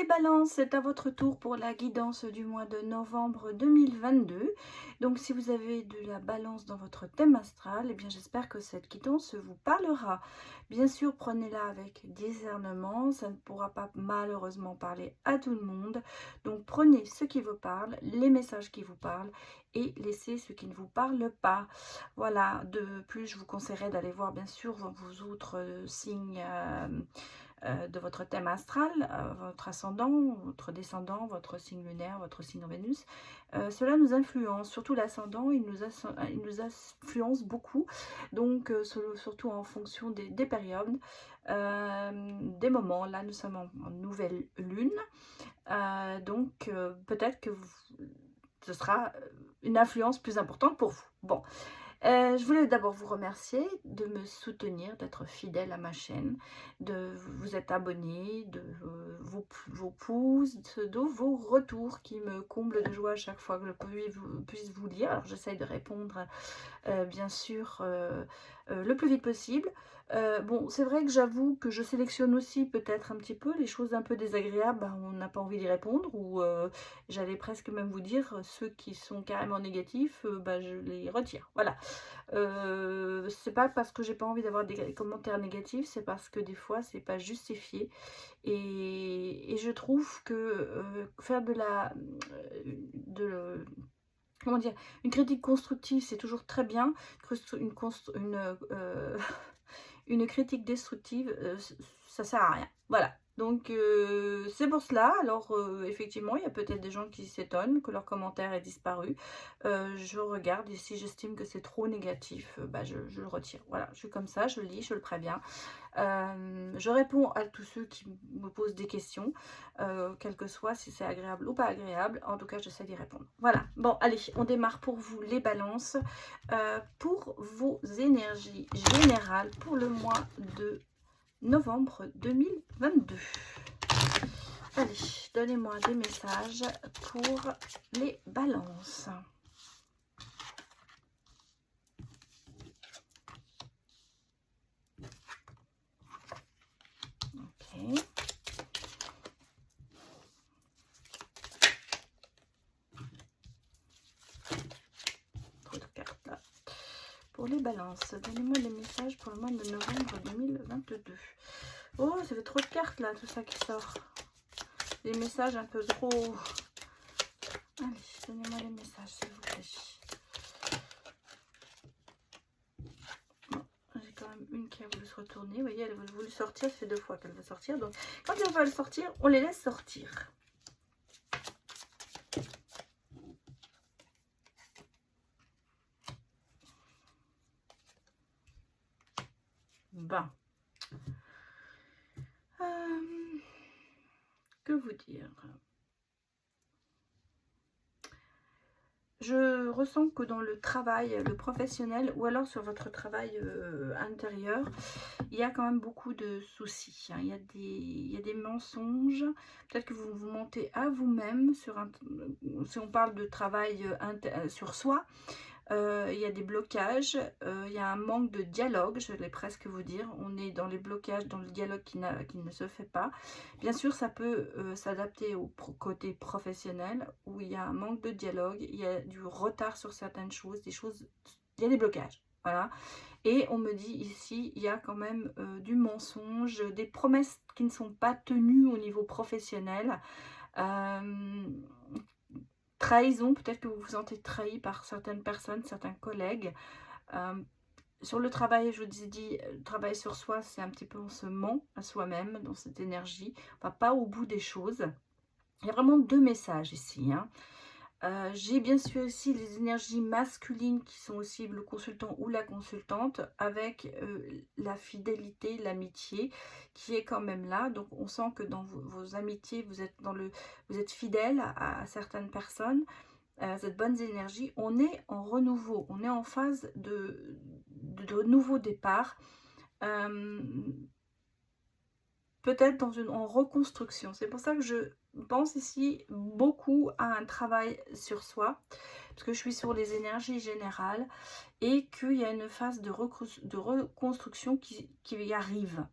les balances, c'est à votre tour pour la guidance du mois de novembre 2022. Donc si vous avez de la balance dans votre thème astral, eh bien j'espère que cette guidance vous parlera. Bien sûr, prenez-la avec discernement, ça ne pourra pas malheureusement parler à tout le monde. Donc prenez ce qui vous parle, les messages qui vous parlent et laissez ce qui ne vous parle pas. Voilà, de plus je vous conseillerais d'aller voir bien sûr vos autres signes de votre thème astral, votre ascendant, votre descendant, votre signe lunaire, votre signe en Vénus. Cela nous influence, surtout l'ascendant, il nous influence beaucoup, donc surtout en fonction des périodes, des moments. Là, nous sommes en nouvelle lune, donc peut-être que ce sera une influence plus importante pour vous. Bon, je voulais d'abord vous remercier de me soutenir, d'être fidèle à ma chaîne, de vous être abonné, de vos pouces, de vos retours qui me comblent de joie à chaque fois que je puisse vous lire. Alors j'essaye de répondre bien sûr le plus vite possible. Bon, c'est vrai que j'avoue que je sélectionne aussi peut-être un petit peu les choses un peu désagréables, ben, on n'a pas envie d'y répondre, ou j'allais presque même vous dire, ceux qui sont carrément négatifs, ben, je les retire. Voilà. C'est pas parce que j'ai pas envie d'avoir des commentaires négatifs, c'est parce que des fois c'est pas justifié. Et je trouve que faire de comment dire, une critique constructive, c'est toujours très bien. Une critique destructive, ça sert à rien. Voilà. Donc c'est pour cela. Alors effectivement, il y a peut-être des gens qui s'étonnent que leur commentaire ait disparu. Je regarde et si j'estime que c'est trop négatif, bah, je le retire. Voilà, je suis comme ça, je lis, je le préviens. Je réponds à tous ceux qui me posent des questions, quel que soit si c'est agréable ou pas agréable. En tout cas, j'essaie d'y répondre. Voilà. Bon, allez, on démarre pour vous les balances. Pour vos énergies générales pour le mois de novembre 2022. Allez, donnez-moi des messages pour les balances. Ok. Trop de cartes là. Pour les balances, donnez-moi des messages pour le mois de novembre 2022. Oh, ça fait trop de cartes là, tout ça qui sort. Des messages un peu trop... Allez, donnez-moi les messages, s'il vous plaît. Bon, j'ai quand même une qui a voulu se retourner. Vous voyez, elle a voulu sortir, ça fait 2 fois qu'elle veut sortir. Donc, quand elles veulent sortir, on les laisse sortir. Ben. Que vous dire? Je ressens que dans le travail, le professionnel, ou alors sur votre travail intérieur, il y a quand même beaucoup de soucis. Hein. Il y a des mensonges. Peut-être que vous vous mentez à vous-même. Si on parle de travail sur soi, il y a des blocages, il y a un manque de dialogue, je vais presque vous dire. On est dans les blocages, dans le dialogue qui ne se fait pas. Bien sûr, ça peut s'adapter au côté professionnel, où il y a un manque de dialogue, il y a du retard sur certaines choses, il y a des blocages. Voilà. Et on me dit ici, il y a quand même du mensonge, des promesses qui ne sont pas tenues au niveau professionnel. Trahison, peut-être que vous vous sentez trahi par certaines personnes, certains collègues. Sur le travail, je vous ai dit, travail sur soi, c'est un petit peu on se ment à soi-même dans cette énergie. On va pas au bout des choses. Il y a vraiment 2 messages ici. Hein. J'ai bien sûr aussi les énergies masculines qui sont aussi le consultant ou la consultante, avec la fidélité, l'amitié qui est quand même là. Donc on sent que dans vos amitiés, vous êtes fidèle à certaines personnes, cette bonne énergie. On est en renouveau, on est en phase de nouveau départ. Peut-être en reconstruction. C'est pour ça que je pense ici beaucoup à un travail sur soi, parce que je suis sur les énergies générales et qu'il y a une phase de reconstruction qui arrive.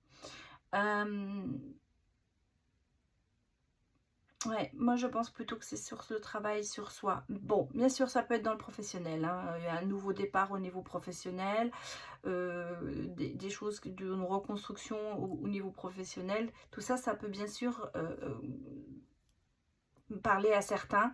Ouais, moi je pense plutôt que c'est sur le travail sur soi. Bon, bien sûr, ça peut être dans le professionnel, hein. Il y a un nouveau départ au niveau professionnel, des choses, une reconstruction au niveau professionnel. Tout ça, ça peut bien sûr parler à certains.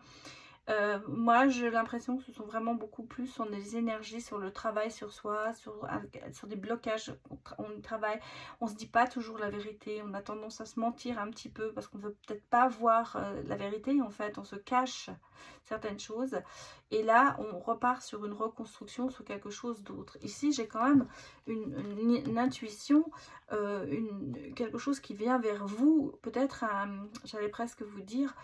Moi, j'ai l'impression que ce sont vraiment beaucoup plus on a des énergies sur le travail sur soi, sur des blocages. On travaille, on se dit pas toujours la vérité, on a tendance à se mentir un petit peu parce qu'on veut peut-être pas voir la vérité. En fait, on se cache certaines choses. Et là, on repart sur une reconstruction, sur quelque chose d'autre. Ici, j'ai quand même une intuition, quelque chose qui vient vers vous. Peut-être, j'allais presque vous dire,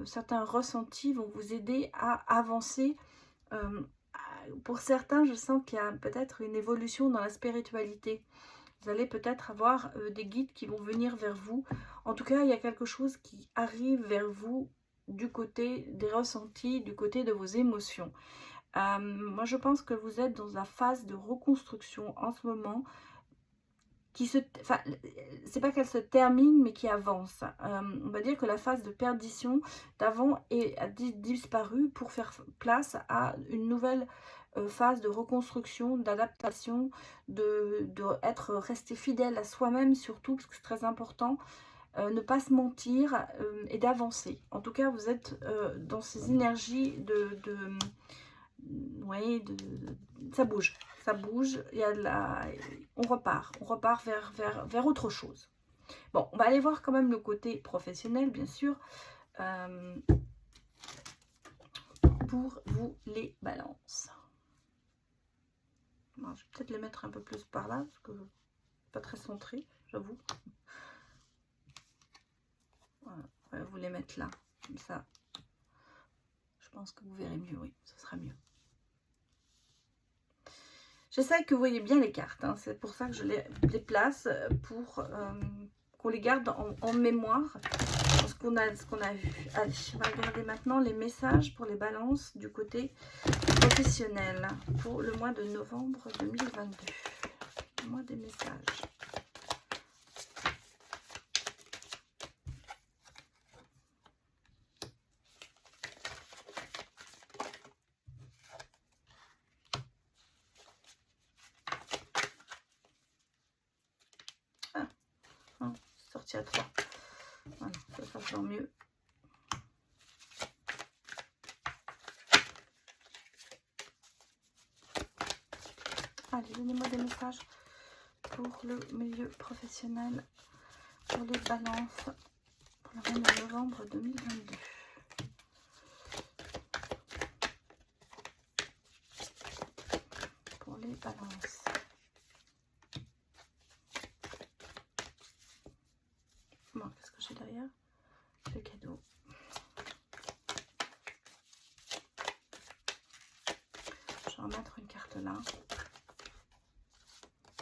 certains ressentis vont vous aider à avancer. Euh, pour certains, je sens qu'il y a peut-être une évolution dans la spiritualité. Vous allez peut-être avoir des guides qui vont venir vers vous. En tout cas, il y a quelque chose qui arrive vers vous du côté des ressentis, du côté de vos émotions. Moi, je pense que vous êtes dans la phase de reconstruction en ce moment enfin, c'est pas qu'elle se termine, mais qui avance. On va dire que la phase de perdition d'avant a disparu pour faire place à une nouvelle phase de reconstruction, d'adaptation, de être resté fidèle à soi-même surtout, parce que c'est très important, ne pas se mentir et d'avancer. En tout cas, vous êtes dans ces énergies oui, ça bouge, il y a on repart vers autre chose. Bon, on va aller voir quand même le côté professionnel, bien sûr, pour vous les balances. Bon, je vais peut-être les mettre un peu plus par là, parce que pas très centré, j'avoue. Voilà, on va vous les mettre là, comme ça. Je pense que vous verrez mieux, oui, ce sera mieux. J'essaie que vous voyez bien les cartes, hein. C'est pour ça que je les place, pour qu'on les garde en mémoire, ce qu'on a vu. Allez, on va regarder maintenant les messages pour les balances du côté professionnel pour le mois de novembre 2022. Le mois des messages. Sorti à 3. Voilà, ça sent mieux. Allez, donnez-moi des messages pour le milieu professionnel, pour les balances, pour le mois de novembre 2022. Pour les balances. Bon, qu'est-ce que j'ai derrière? Le cadeau. Je vais remettre une carte là.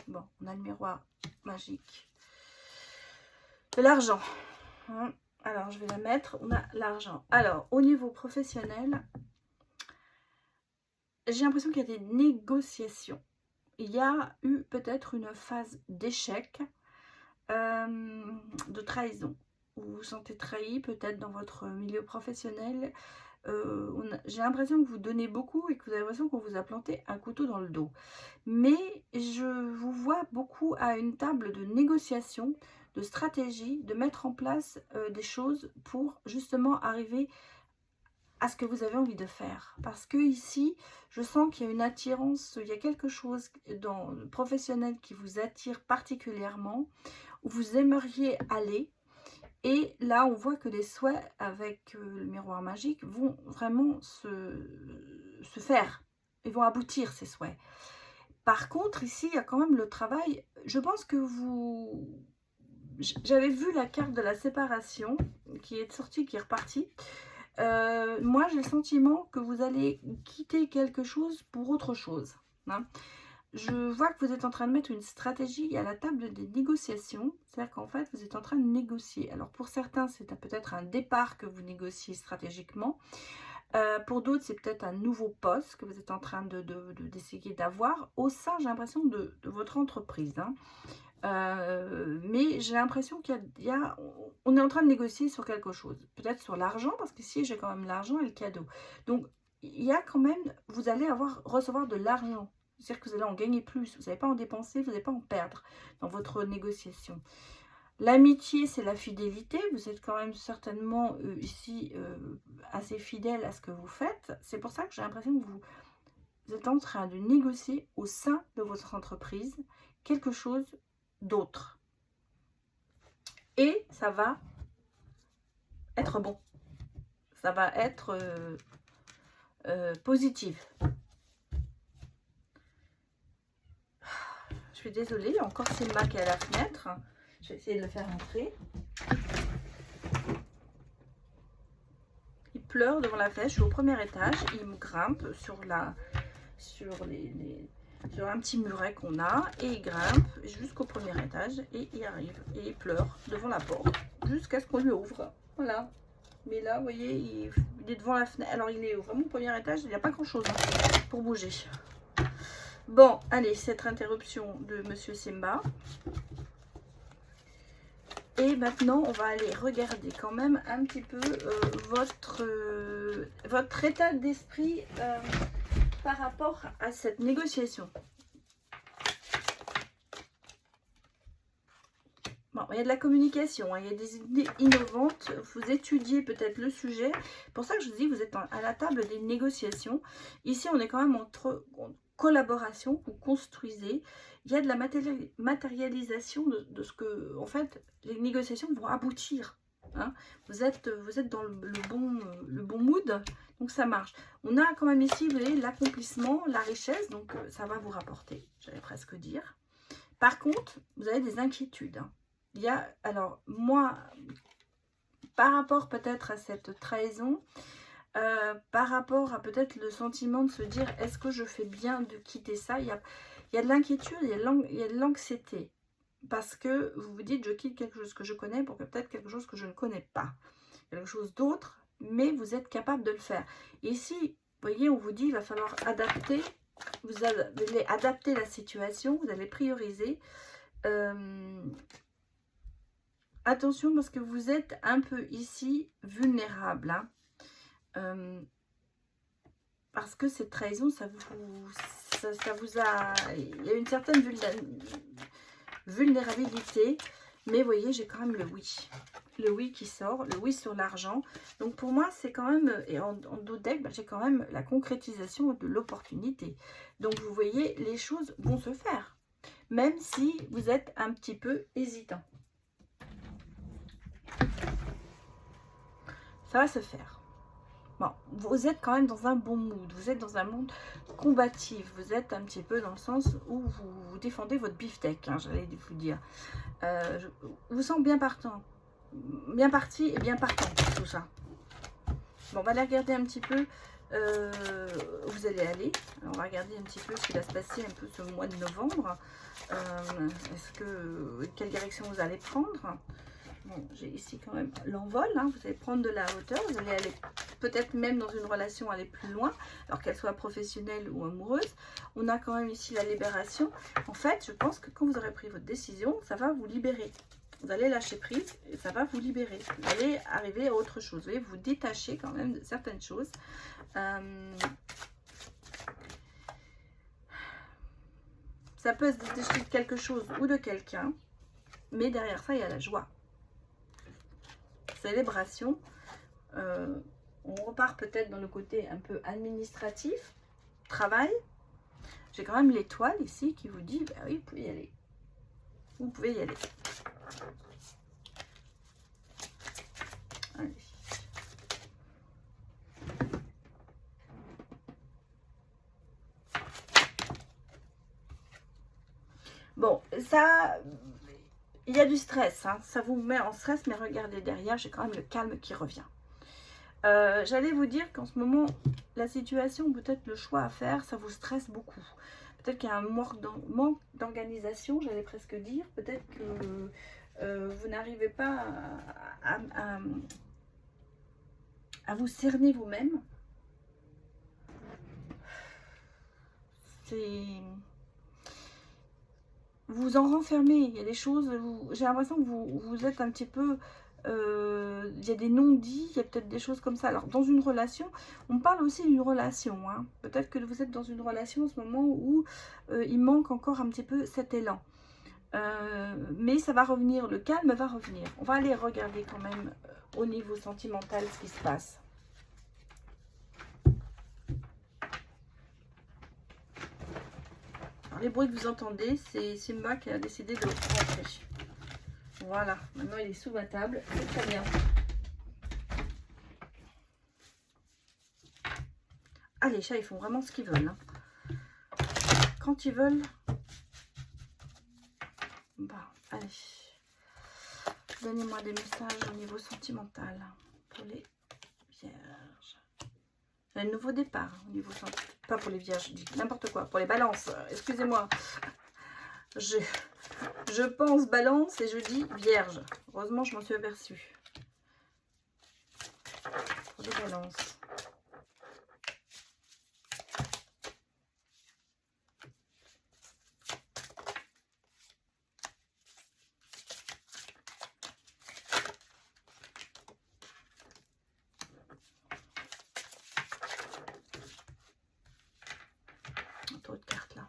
Bon, on a le miroir magique. De l'argent. Alors, je vais la mettre. On a l'argent. Alors, au niveau professionnel, j'ai l'impression qu'il y a des négociations. Il y a eu peut-être une phase d'échec, de trahison. Vous vous sentez trahi peut-être dans votre milieu professionnel. J'ai l'impression que vous donnez beaucoup et que vous avez l'impression qu'on vous a planté un couteau dans le dos. Mais je vous vois beaucoup à une table de négociation, de stratégie, de mettre en place des choses pour justement arriver à ce que vous avez envie de faire. Parce que ici, je sens qu'il y a une attirance, il y a quelque chose dans le professionnel qui vous attire particulièrement, où vous aimeriez aller. Et là, on voit que les souhaits avec le miroir magique vont vraiment se faire. Ils vont aboutir, ces souhaits. Par contre, ici, il y a quand même le travail. Je pense que vous... J'avais vu la carte de la séparation qui est sortie, qui est repartie. Moi, j'ai le sentiment que vous allez quitter quelque chose pour autre chose. Hein. Je vois que vous êtes en train de mettre une stratégie à la table des négociations. C'est-à-dire qu'en fait, vous êtes en train de négocier. Alors, pour certains, c'est peut-être un départ que vous négociez stratégiquement. Pour d'autres, c'est peut-être un nouveau poste que vous êtes en train d'essayer d'avoir au sein, j'ai l'impression, de votre entreprise. Hein. Mais j'ai l'impression qu'il y a on est en train de négocier sur quelque chose. Peut-être sur l'argent, parce qu'ici, j'ai quand même l'argent et le cadeau. Donc, il y a quand même, vous allez recevoir de l'argent. C'est-à-dire que vous allez en gagner plus. Vous n'allez pas en dépenser, vous n'allez pas en perdre dans votre négociation. L'amitié, c'est la fidélité. Vous êtes quand même certainement ici assez fidèle à ce que vous faites. C'est pour ça que j'ai l'impression que vous êtes en train de négocier au sein de votre entreprise quelque chose d'autre. Et ça va être bon. Ça va être positif. Je suis désolée, il y a encore Simba qui est à la fenêtre. Je vais essayer de le faire entrer. Il pleure devant la fenêtre. Je suis au premier étage. Il me grimpe sur un petit muret qu'on a. Et il grimpe jusqu'au premier étage. Et il arrive. Et il pleure devant la porte. Jusqu'à ce qu'on lui ouvre. Voilà. Mais là, vous voyez, il est devant la fenêtre. Alors, il est vraiment au premier étage. Il n'y a pas grand-chose pour bouger. Bon, allez, cette interruption de Monsieur Simba. Et maintenant, on va aller regarder quand même un petit peu votre état d'esprit par rapport à cette négociation. Bon, il y a de la communication, hein, il y a des idées innovantes, vous étudiez peut-être le sujet. Pour ça que je vous dis, vous êtes à la table des négociations. Ici, on est quand même en collaboration, vous construisez. Il y a de la matérialisation de ce que, en fait, les négociations vont aboutir. Hein. Vous êtes dans le bon mood, donc ça marche. On a quand même ici, vous voyez, l'accomplissement, la richesse, donc ça va vous rapporter, j'allais presque dire. Par contre, vous avez des inquiétudes. Hein. Il y a, alors, moi, par rapport peut-être à cette trahison, par rapport à peut-être le sentiment de se dire, est-ce que je fais bien de quitter ça, il y a de l'inquiétude, il y a de l'anxiété. Parce que vous vous dites, je quitte quelque chose que je connais pour peut-être quelque chose que je ne connais pas. Quelque chose d'autre, mais vous êtes capable de le faire. Et ici, vous voyez, on vous dit, il va falloir adapter. Vous allez adapter la situation, vous allez prioriser. Attention parce que vous êtes un peu ici vulnérable. Hein. Parce que cette trahison, ça vous a... Il y a une certaine vulnérabilité. Mais vous voyez, j'ai quand même le oui. Le oui qui sort, le oui sur l'argent. Donc pour moi, c'est quand même... Et en dos deck, j'ai quand même la concrétisation de l'opportunité. Donc vous voyez, les choses vont se faire. Même si vous êtes un petit peu hésitant. Ça va se faire. Bon, vous êtes quand même dans un bon mood. Vous êtes dans un monde combatif. Vous êtes un petit peu dans le sens où vous défendez votre beefsteak, hein, j'allais vous dire. Je vous sens bien partant. Bien parti et bien partant, tout ça. Bon, on va aller regarder un petit peu où vous allez aller. Alors, on va regarder un petit peu ce qui va se passer un peu ce mois de novembre. Quelle direction vous allez prendre? Bon, j'ai ici quand même l'envol, hein, vous allez prendre de la hauteur, vous allez aller peut-être même dans une relation aller plus loin, alors qu'elle soit professionnelle ou amoureuse. On a quand même ici la libération. En fait, je pense que quand vous aurez pris votre décision, ça va vous libérer. Vous allez lâcher prise et ça va vous libérer. Vous allez arriver à autre chose. Vous allez vous détacher quand même de certaines choses. Ça peut se détacher de quelque chose ou de quelqu'un, mais derrière ça, il y a la joie. Célébration. On repart peut-être dans le côté un peu administratif, travail. J'ai quand même l'étoile ici qui vous dit, bah oui, vous pouvez y aller. Vous pouvez y aller. Allez. Bon, ça... Il y a du stress, hein. Ça vous met en stress, mais regardez derrière, j'ai quand même le calme qui revient. J'allais vous dire qu'en ce moment, la situation, peut-être le choix à faire, ça vous stresse beaucoup. Peut-être qu'il y a un manque d'organisation, j'allais presque dire. Peut-être que vous n'arrivez pas à vous cerner vous-même. Vous en renfermez, il y a des choses, j'ai l'impression que vous êtes un petit peu il y a des non-dits, il y a peut-être des choses comme ça. Alors, dans une relation, on parle aussi d'une relation. Hein. Peut-être que vous êtes dans une relation en ce moment où il manque encore un petit peu cet élan. Mais ça va revenir, le calme va revenir. On va aller regarder quand même au niveau sentimental ce qui se passe. Alors, les bruits que vous entendez, c'est Simba qui a décidé de rentrer. Voilà, maintenant il est sous ma table, c'est très bien. Ah, les chats, ils font vraiment ce qu'ils veulent. Hein. Quand ils veulent... Bah, allez. Donnez-moi des messages au niveau sentimental pour les vierges. Il y a un nouveau départ au niveau sentimental. Pas pour les vierges, je dis n'importe quoi. Pour les balances, excusez-moi. Je pense balance et je dis vierge. Heureusement, je m'en suis aperçue. Pour les balances. Trop de cartes là.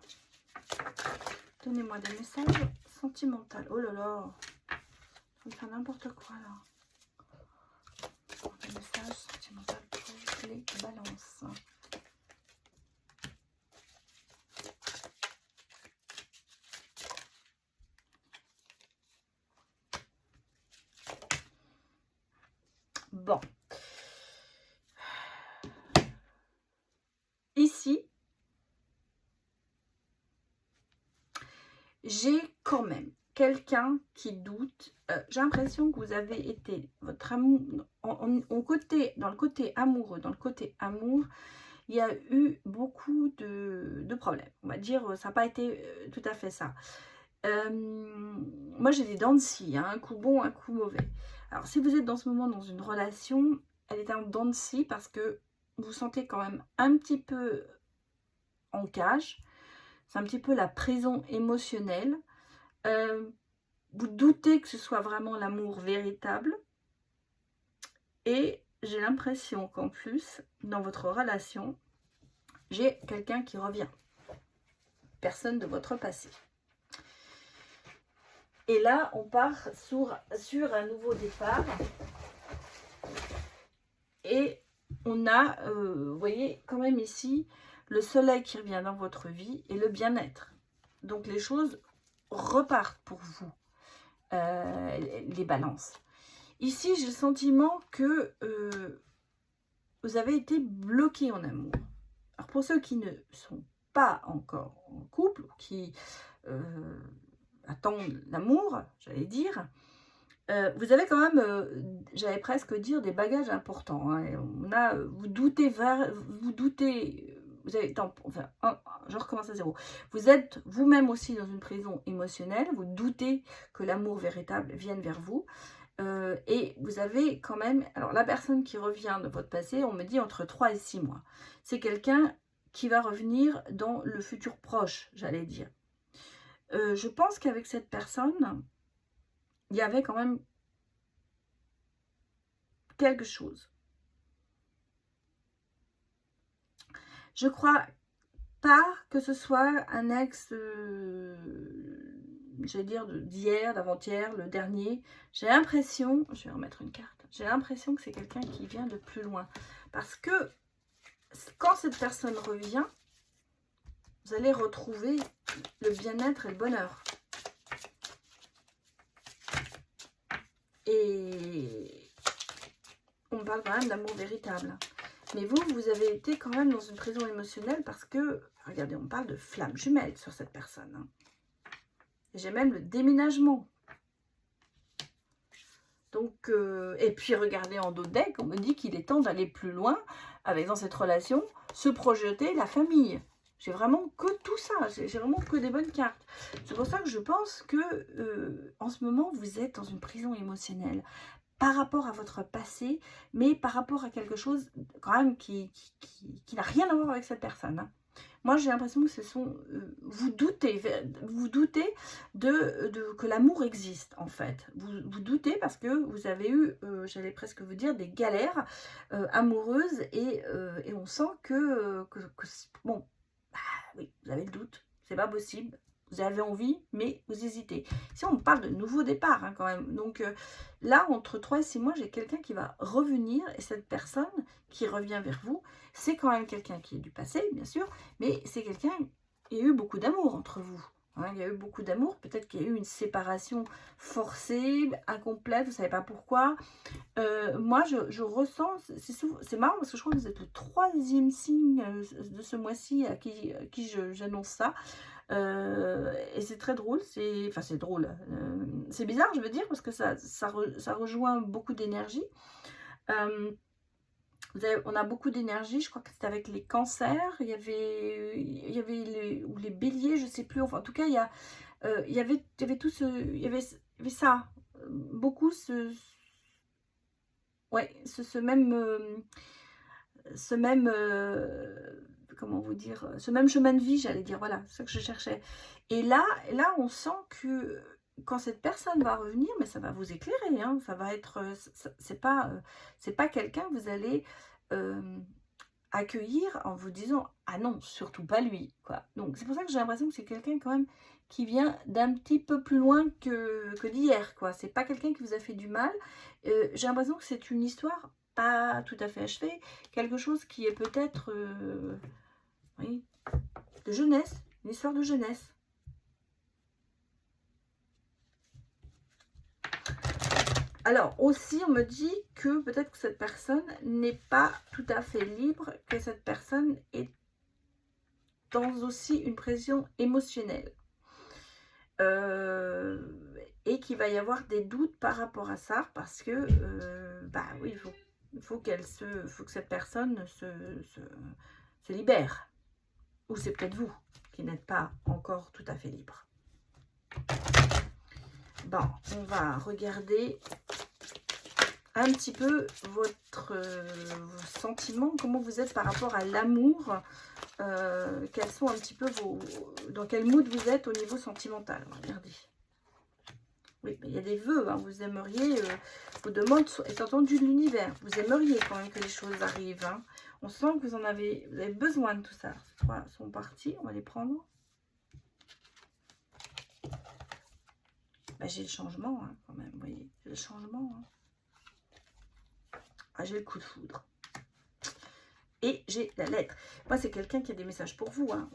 Donnez-moi des messages sentimentaux. Oh là là. Ça me fait n'importe quoi là. Des messages sentimentaux pour les balances. Bon. Ici, j'ai quand même quelqu'un qui doute. J'ai l'impression que vous avez été, votre amour, dans le côté amoureux, il y a eu beaucoup de problèmes. On va dire, ça n'a pas été tout à fait ça. Moi, j'ai des dents de scie, hein, un coup bon, un coup mauvais. Alors, si vous êtes dans ce moment dans une relation, elle est en dents de scie parce que vous sentez quand même un petit peu en cage. C'est un petit peu la prison émotionnelle. Vous doutez que ce soit vraiment l'amour véritable. Et j'ai l'impression qu'en plus, dans votre relation, j'ai quelqu'un qui revient. Personne de votre passé. Et là, on part sur un nouveau départ. Et on a, vous voyez, quand même ici, le soleil qui revient dans votre vie et le bien-être. Donc, les choses repartent pour vous, les balances. Ici, j'ai le sentiment que vous avez été bloqué en amour. Alors, pour ceux qui ne sont pas encore en couple, qui attendent l'amour, j'allais dire, vous avez quand même, j'allais presque dire, des bagages importants. Hein. On a, vous doutez, vous avez, enfin, je recommence à zéro. Vous êtes vous-même aussi dans une prison émotionnelle. Vous doutez que l'amour véritable vienne vers vous. Et vous avez quand même, alors la personne qui revient de votre passé, on me dit entre 3 et 6 mois. C'est quelqu'un qui va revenir dans le futur proche, j'allais dire. Je pense qu'avec cette personne, il y avait quand même quelque chose. Je crois pas que ce soit un ex, j'allais dire d'hier, d'avant-hier, le dernier. J'ai l'impression, je vais remettre une carte, j'ai l'impression que c'est quelqu'un qui vient de plus loin. Parce que quand cette personne revient, vous allez retrouver le bien-être et le bonheur. Et on parle quand même d'amour véritable. Mais vous, vous avez été quand même dans une prison émotionnelle parce que, regardez, on parle de flamme jumelle sur cette personne. Hein. J'ai même le déménagement. Donc, et puis regardez en dos de deck, on me dit qu'il est temps d'aller plus loin avec dans cette relation, se projeter la famille. J'ai vraiment que tout ça, j'ai vraiment que des bonnes cartes. C'est pour ça que je pense que en ce moment, vous êtes dans une prison émotionnelle par rapport à votre passé, mais par rapport à quelque chose quand même qui n'a rien à voir avec cette personne. Hein. Moi, j'ai l'impression que ce sont... vous doutez que l'amour existe, en fait. Vous doutez parce que vous avez eu, j'allais presque vous dire, des galères amoureuses et on sent bon, bah, oui, vous avez le doute, c'est pas possible. Vous avez envie, mais vous hésitez. Ici, on parle de nouveau départ, hein, quand même. Donc là, entre 3 et 6 mois, j'ai quelqu'un qui va revenir. Et cette personne qui revient vers vous, c'est quand même quelqu'un qui est du passé, bien sûr. Mais c'est quelqu'un, il y a eu beaucoup d'amour entre vous. Hein, il y a eu beaucoup d'amour. Peut-être qu'il y a eu une séparation forcée, incomplète, vous ne savez pas pourquoi. Moi, je ressens, c'est marrant parce que je crois que vous êtes le 3e signe de ce mois-ci à qui j'annonce ça. Et c'est très drôle, enfin c'est drôle, c'est bizarre je veux dire parce que ça rejoint beaucoup d'énergie. On a beaucoup d'énergie, je crois que c'était avec les cancers, il y avait les béliers, je sais plus, enfin en tout cas il y avait tout il y avait ça, beaucoup ouais, ce même comment vous dire, ce même chemin de vie, j'allais dire, voilà, c'est ça que je cherchais. Et là, on sent que quand cette personne va revenir, mais ça va vous éclairer, hein, ça va être, c'est pas quelqu'un que vous allez accueillir en vous disant ah non, surtout pas lui, quoi. Donc c'est pour ça que j'ai l'impression que c'est quelqu'un quand même qui vient d'un petit peu plus loin que d'hier, quoi. C'est pas quelqu'un qui vous a fait du mal. J'ai l'impression que c'est une histoire pas tout à fait achevée, quelque chose qui est peut-être oui, de jeunesse, une histoire de jeunesse. Alors aussi, on me dit que peut-être que cette personne n'est pas tout à fait libre, que cette personne est dans aussi une pression émotionnelle. Et qu'il va y avoir des doutes par rapport à ça, parce que, bah oui, il faut que cette personne se libère. Ou c'est peut-être vous qui n'êtes pas encore tout à fait libre. Bon, on va regarder un petit peu votre sentiment, comment vous êtes par rapport à l'amour, quels sont un petit peu dans quel mood vous êtes au niveau sentimental. Regardez. Oui, mais il y a des vœux, hein, vous aimeriez, vos demandes est entendu de l'univers, vous aimeriez quand même que les choses arrivent. Hein. On sent que vous avez besoin de tout ça. Ces 3 sont partis, on va les prendre. Bah, j'ai le changement, hein, quand même, vous voyez, j'ai le changement. Hein. Ah, j'ai le coup de foudre. Et j'ai la lettre. Moi, c'est quelqu'un qui a des messages pour vous. Hein.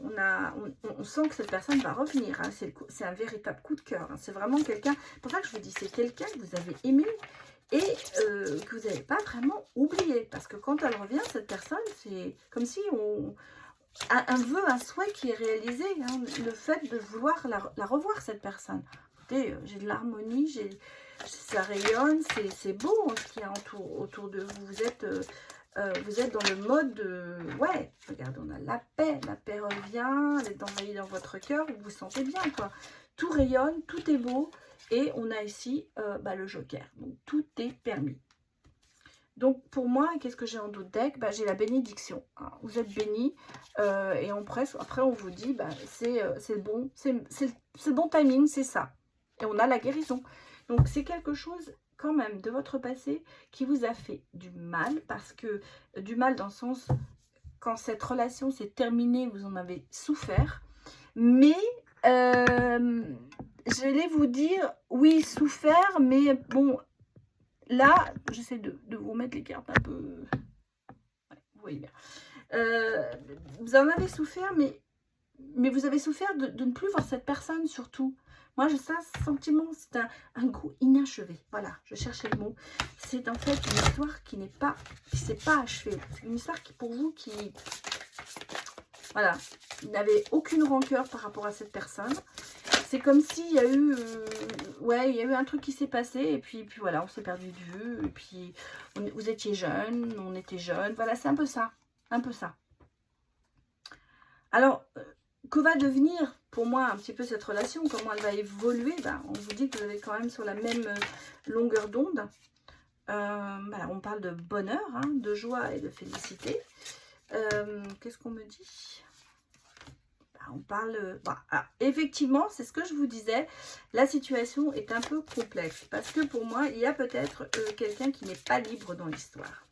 On sent que cette personne va revenir. Hein. C'est un véritable coup de cœur. Hein. C'est vraiment quelqu'un... C'est pour ça que je vous dis, c'est quelqu'un que vous avez aimé et que vous n'avez pas vraiment oublié. Parce que quand elle revient, cette personne, c'est comme si un vœu, un souhait qui est réalisé. Hein. Le fait de vouloir la revoir, cette personne. Écoutez, j'ai de l'harmonie, ça rayonne, c'est beau hein, ce qu'il y a autour de vous. Vous êtes dans le mode, ouais, regardez, on a la paix revient, elle est envahie dans votre cœur, vous vous sentez bien, quoi. Tout rayonne, tout est beau, et on a ici le joker, donc tout est permis. Donc pour moi, qu'est-ce que j'ai en d'autres deck? J'ai la bénédiction, hein. Vous êtes bénis, et après on vous dit, c'est le bon timing, c'est ça. Et on a la guérison. Donc c'est quelque chose quand même de votre passé qui vous a fait du mal, parce que du mal dans le sens, quand cette relation s'est terminée, vous en avez souffert, mais j'allais vous dire, oui, souffert, mais bon, là, j'essaie de vous mettre les cartes un peu, ouais, vous voyez bien, vous en avez souffert, mais vous avez souffert de ne plus voir cette personne, surtout. Moi, j'ai ça, ce sentiment, c'est un goût inachevé. Voilà, je cherchais le mot. C'est en fait une histoire qui s'est pas achevée. C'est une histoire qui, pour vous, voilà, n'avait aucune rancœur par rapport à cette personne. C'est comme s'il y a eu, ouais, il y a eu un truc qui s'est passé, et puis voilà, on s'est perdu de vue, et puis vous étiez jeune, on était jeunes. Voilà, c'est un peu ça, Alors, que va devenir pour moi un petit peu cette relation, comment elle va évoluer? On vous dit que vous êtes quand même sur la même longueur d'onde. On parle de bonheur, hein, de joie et de félicité. Qu'est-ce qu'on me dit? On parle... alors, effectivement, c'est ce que je vous disais, la situation est un peu complexe. Parce que pour moi, il y a peut-être quelqu'un qui n'est pas libre dans l'histoire.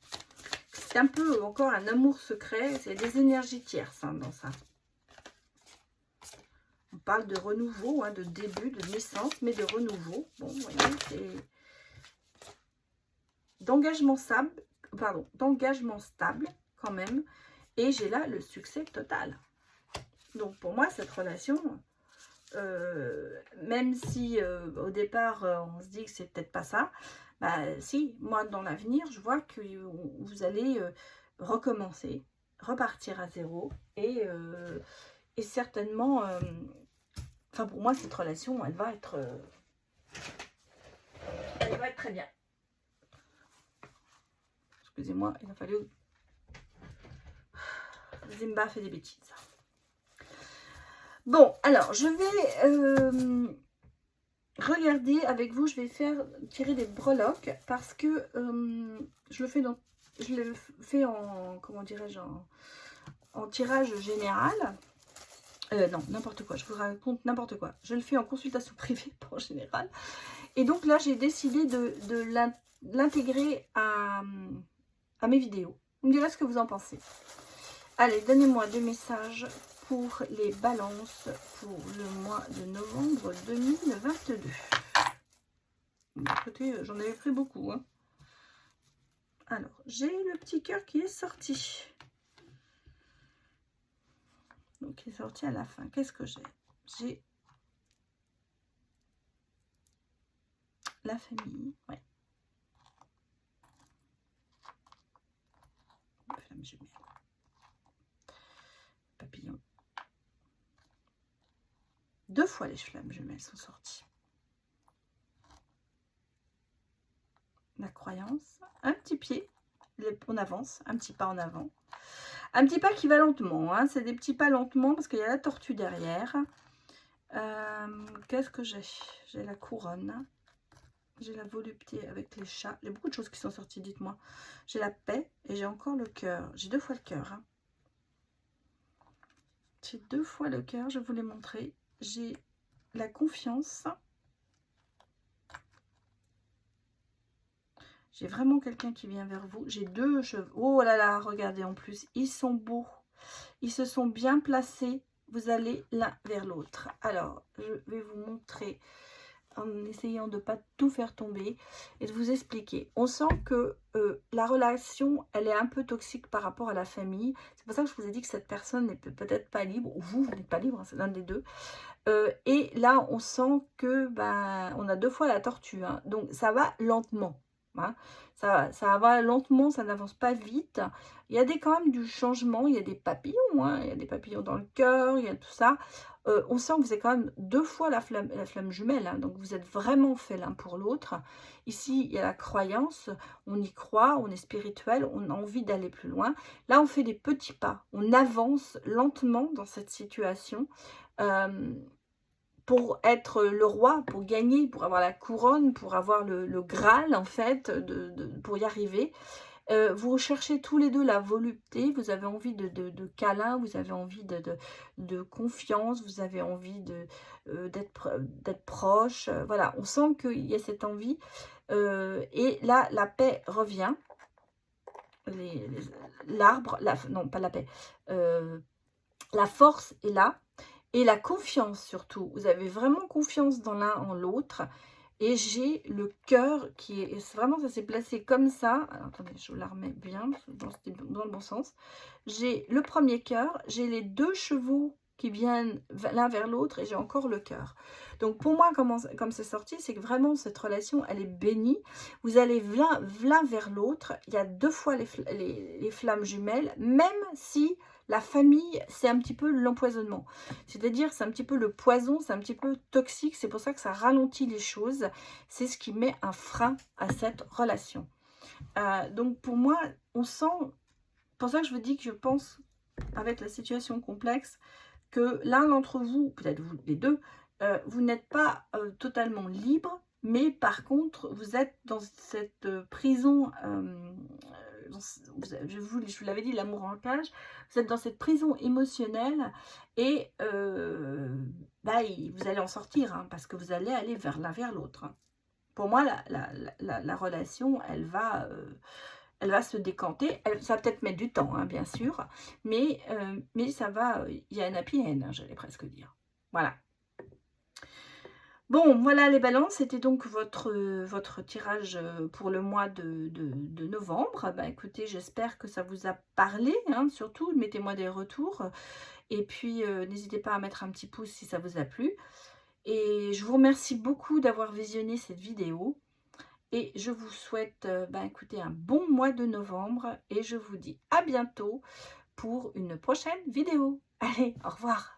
C'est un peu encore un amour secret, c'est des énergies tierces hein, dans ça. On parle de renouveau, hein, de début, de naissance, mais de renouveau. Bon, vous voyez, c'est d'engagement stable, d'engagement stable quand même. Et j'ai là le succès total. Donc pour moi, cette relation, même si au départ, on se dit que c'est peut-être pas ça, bah si, moi dans l'avenir, je vois que vous allez recommencer, repartir à zéro et certainement, enfin pour moi, cette relation, elle va être très bien. Excusez-moi, il a fallu... Zimba fait des bêtises. Bon, alors, je vais regarder avec vous. Je vais tirer des breloques parce que je le fais en, comment dirais-je, en tirage général. Non, n'importe quoi. Je vous raconte n'importe quoi. Je le fais en consultation privée, pas en général. Et donc là, j'ai décidé de l'intégrer à mes vidéos. Vous me direz ce que vous en pensez. Allez, donnez-moi des messages pour les balances pour le mois de novembre 2022. Écoutez, j'en avais pris beaucoup. Hein. Alors, j'ai le petit cœur qui est sorti. Donc, il est sorti à la fin. Qu'est-ce que j'ai? J'ai la famille. Ouais. Flamme jumelle. Papillon. 2 fois les flammes jumelles sont sorties. La croyance. Un petit pied. On avance. Un petit pas en avant. Un petit pas qui va lentement. Hein. C'est des petits pas lentement parce qu'il y a la tortue derrière. Qu'est-ce que j'ai? J'ai la couronne. J'ai la volupté avec les chats. J'ai beaucoup de choses qui sont sorties, dites-moi. J'ai la paix et j'ai encore le cœur. J'ai 2 fois le cœur. Hein. J'ai 2 fois le cœur, je vous l'ai montré. J'ai la confiance. J'ai vraiment quelqu'un qui vient vers vous. J'ai 2 cheveux. Oh là là, regardez en plus. Ils sont beaux. Ils se sont bien placés. Vous allez l'un vers l'autre. Alors, je vais vous montrer en essayant de ne pas tout faire tomber et de vous expliquer. On sent que la relation, elle est un peu toxique par rapport à la famille. C'est pour ça que je vous ai dit que cette personne n'est peut-être pas libre, ou vous n'êtes pas libre, hein, c'est l'un des deux. Et là, on sent que on a 2 fois la tortue. Hein, donc, ça va lentement. Hein, ça va lentement, ça n'avance pas vite. Il y a quand même du changement, il y a des papillons, hein, il y a des papillons dans le cœur, il y a tout ça. On sent que vous avez quand même 2 fois la flamme jumelle, hein, donc vous êtes vraiment fait l'un pour l'autre. Ici, il y a la croyance, on y croit, on est spirituel, on a envie d'aller plus loin. Là, on fait des petits pas, on avance lentement dans cette situation. Pour être le roi, pour gagner, pour avoir la couronne, pour avoir le Graal, en fait, pour y arriver. Vous recherchez tous les deux la volupté, vous avez envie de câlin, vous avez envie de confiance, vous avez envie d'être proche. Voilà, on sent qu'il y a cette envie. Et là, la paix revient. L'arbre, non, pas la paix. La force est là. Et la confiance surtout. Vous avez vraiment confiance dans l'un en l'autre. Et j'ai le cœur qui est vraiment, ça s'est placé comme ça. Alors, attendez, je la remets bien, dans le bon sens. J'ai le premier cœur, j'ai les 2 chevaux qui viennent l'un vers l'autre et j'ai encore le cœur. Donc pour moi, comme c'est sorti, c'est que vraiment cette relation, elle est bénie. Vous allez l'un vers l'autre. Il y a 2 fois les flammes jumelles, même si la famille, c'est un petit peu l'empoisonnement. C'est-à-dire, c'est un petit peu le poison, c'est un petit peu toxique. C'est pour ça que ça ralentit les choses. C'est ce qui met un frein à cette relation. Donc, pour moi, on sent... Pour ça que je vous dis que je pense, avec la situation complexe, que l'un d'entre vous, peut-être vous les deux, vous n'êtes pas totalement libre. Mais par contre, vous êtes dans cette prison... je vous l'avais dit, l'amour en cage, vous êtes dans cette prison émotionnelle et bah, vous allez en sortir, hein, parce que vous allez aller vers l'un vers l'autre, hein. Pour moi, la relation, elle va se décanter. Ça va peut-être mettre du temps, hein, bien sûr, mais ça va, il y a un happy end, hein, j'allais presque dire. Voilà. Bon, voilà les balances, c'était donc votre tirage pour le mois de novembre. Bah, écoutez, j'espère que ça vous a parlé, hein, surtout, mettez-moi des retours. Et puis, n'hésitez pas à mettre un petit pouce si ça vous a plu. Et je vous remercie beaucoup d'avoir visionné cette vidéo. Et je vous souhaite, bah, écoutez, un bon mois de novembre. Et je vous dis à bientôt pour une prochaine vidéo. Allez, au revoir.